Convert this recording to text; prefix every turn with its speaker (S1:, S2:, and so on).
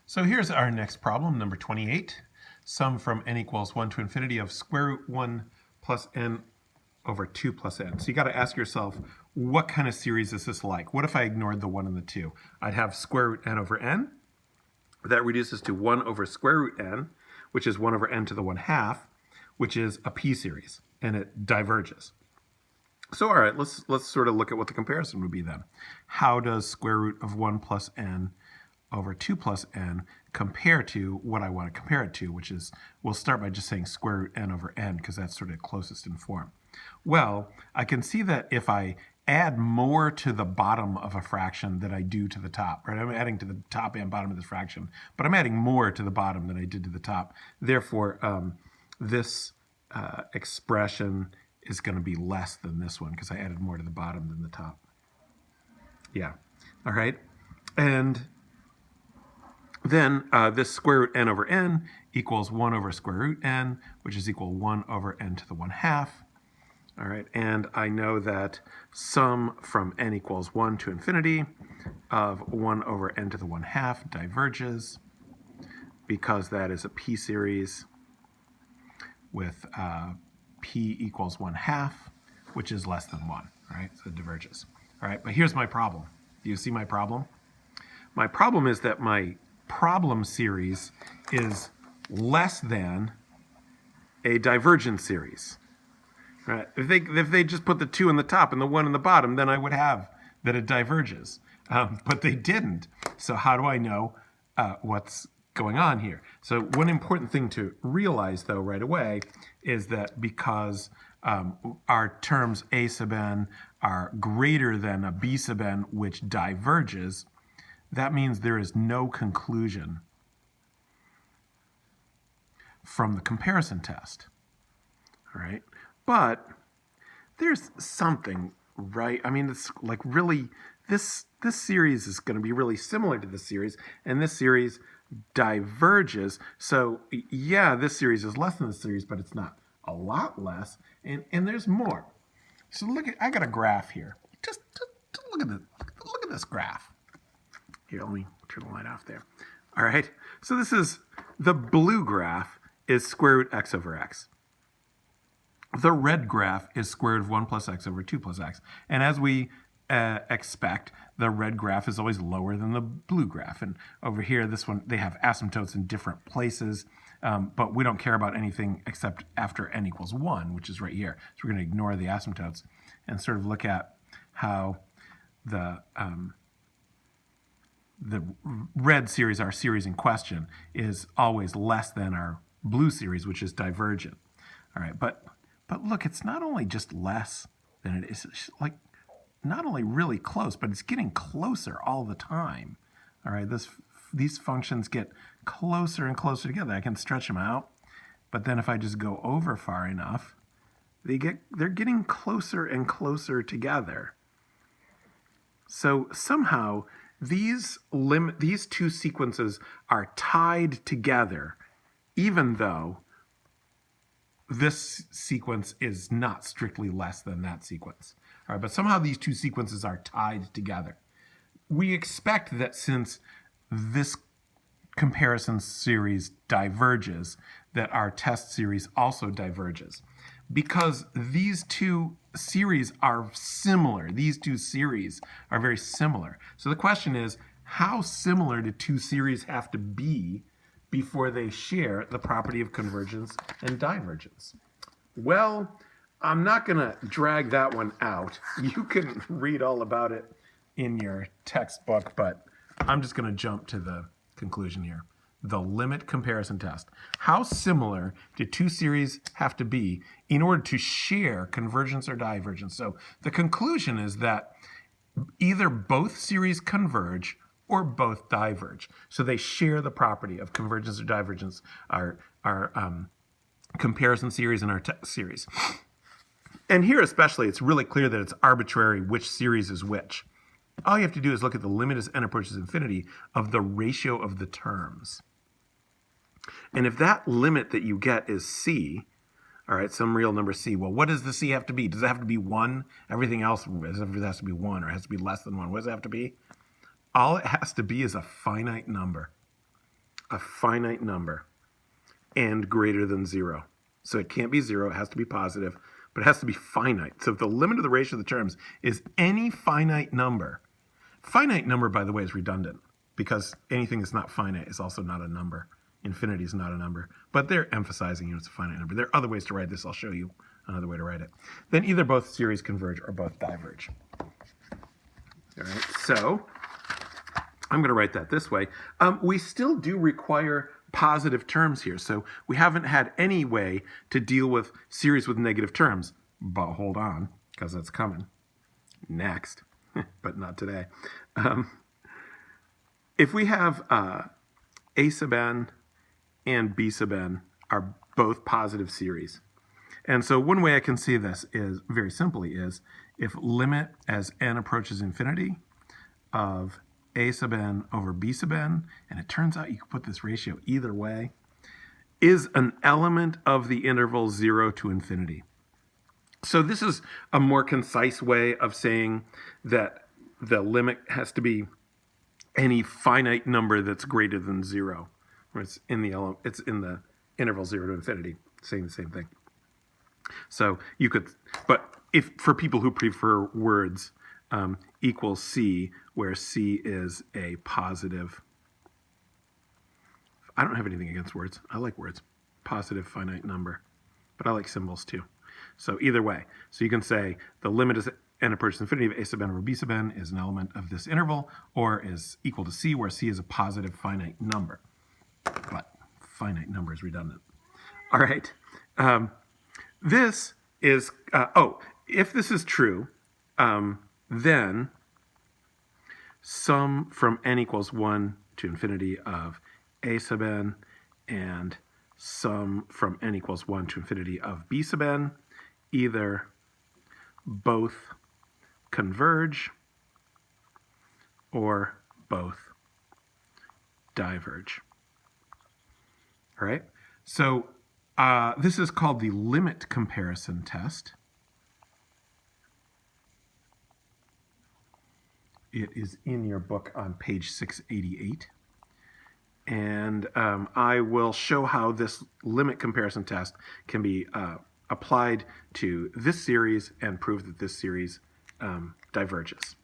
S1: So here's our next problem, number 28. Sum from n equals 1 to infinity of square root 1 plus n over 2 plus n. So you got to ask yourself, what kind of series is this like? What if I ignored the 1 and the 2? I'd have square root n over n. That reduces to 1 over square root n, which is 1 over n to the 1/2, which is a p series, and it diverges. So all right, let's sort of look at what the comparison would be then. How does square root of 1 plus n over 2 plus n compare to what I want to compare it to, which is, we'll start by just saying square root n over n, because that's sort of closest in form. Well, I can see that if I add more to the bottom of a fraction than I do to the top, right? I'm adding to the top and bottom of this fraction, but I'm adding more to the bottom than I did to the top. Therefore, this expression is going to be less than this one because I added more to the bottom than the top. Yeah, all right. And then this square root n over n equals 1 over square root n, which is equal 1 over n to the 1/2. All right, and I know that sum from n equals 1 to infinity of 1 over n to the 1/2 diverges because that is a p series with p equals 1/2, which is less than 1, all right? So it diverges. All right, but here's my problem. Do you see my problem? My problem is that my problem series is less than a divergent series. Right? If they just put the 2 in the top and the 1 in the bottom, then I would have that it diverges. But they didn't. So how do I know what's going on here? So one important thing to realize, though, right away is that because our terms a sub n are greater than a b sub n, which diverges, that means there is no conclusion from the comparison test. All right? But there's something, right? I mean, it's like really, this series is going to be really similar to this series, and this series diverges. So yeah, this series is less than this series, but it's not a lot less, and there's more. So look at, I got a graph here. Just look at this. Look at this graph. Here, let me turn the light off there. All right. So this is the blue graph is square root x over x. The red graph is square root of 1 plus x over 2 plus x. And as we expect, the red graph is always lower than the blue graph. And over here, this one, they have asymptotes in different places, but we don't care about anything except after n equals 1, which is right here. So we're going to ignore the asymptotes and sort of look at how the red series, our series in question, is always less than our blue series, which is divergent. All right, but look, it's not only just less than it is, it's like not only really close, but it's getting closer all the time. All right, these functions get closer and closer together. I can stretch them out, but then if I just go over far enough, they're getting closer and closer together. So somehow these two sequences are tied together, even though this sequence is not strictly less than that sequence. All right, but somehow these two sequences are tied together. We expect that since this comparison series diverges, that our test series also diverges. Because these two series are similar. These two series are very similar. So the question is, how similar do two series have to be before they share the property of convergence and divergence? Well, I'm not going to drag that one out. You can read all about it in your textbook, but I'm just going to jump to the conclusion here. The limit comparison test. How similar do two series have to be in order to share convergence or divergence? So the conclusion is that either both series converge or both diverge. So they share the property of convergence or divergence, our comparison series and our test series. And here especially, it's really clear that it's arbitrary which series is which. All you have to do is look at the limit as n approaches infinity of the ratio of the terms. And if that limit that you get is c, all right, some real number c, well, what does the c have to be? Does it have to be 1? Everything else has to be 1, or it has to be less than 1. What does it have to be? All it has to be is a finite number. a finite number and greater than 0. So it can't be 0, it has to be positive, but it has to be finite. So if the limit of the ratio of the terms is any finite number, by the way, is redundant because anything that's not finite is also not a number. Infinity is not a number, but they're emphasizing it's a finite number. There are other ways to write this. I'll show you another way to write it. Then either both series converge or both diverge. All right, so I'm going to write that this way. We still do require positive terms here, so we haven't had any way to deal with series with negative terms. But hold on, because that's coming next, but not today. If we have a sub n and b sub n are both positive series. And so one way I can see this is very simply is if limit as n approaches infinity of a sub n over b sub n, and it turns out you can put this ratio either way, is an element of the interval 0 to infinity. So this is a more concise way of saying that the limit has to be any finite number that's greater than 0. Where it's in the interval 0 to infinity, saying the same thing. So you could, but if for people who prefer words, equals c, where c is a positive. I don't have anything against words. I like words. Positive finite number, but I like symbols too. So either way, so you can say the limit is n approaches infinity of a sub n over b sub n is an element of this interval, or is equal to c, where c is a positive finite number. But finite number is redundant. All right. This is, if this is true, then sum from n equals 1 to infinity of a sub n and sum from n equals 1 to infinity of b sub n either both converge or both diverge. All right, so this is called the limit comparison test. It is in your book on page 688. And I will show how this limit comparison test can be applied to this series and prove that this series diverges.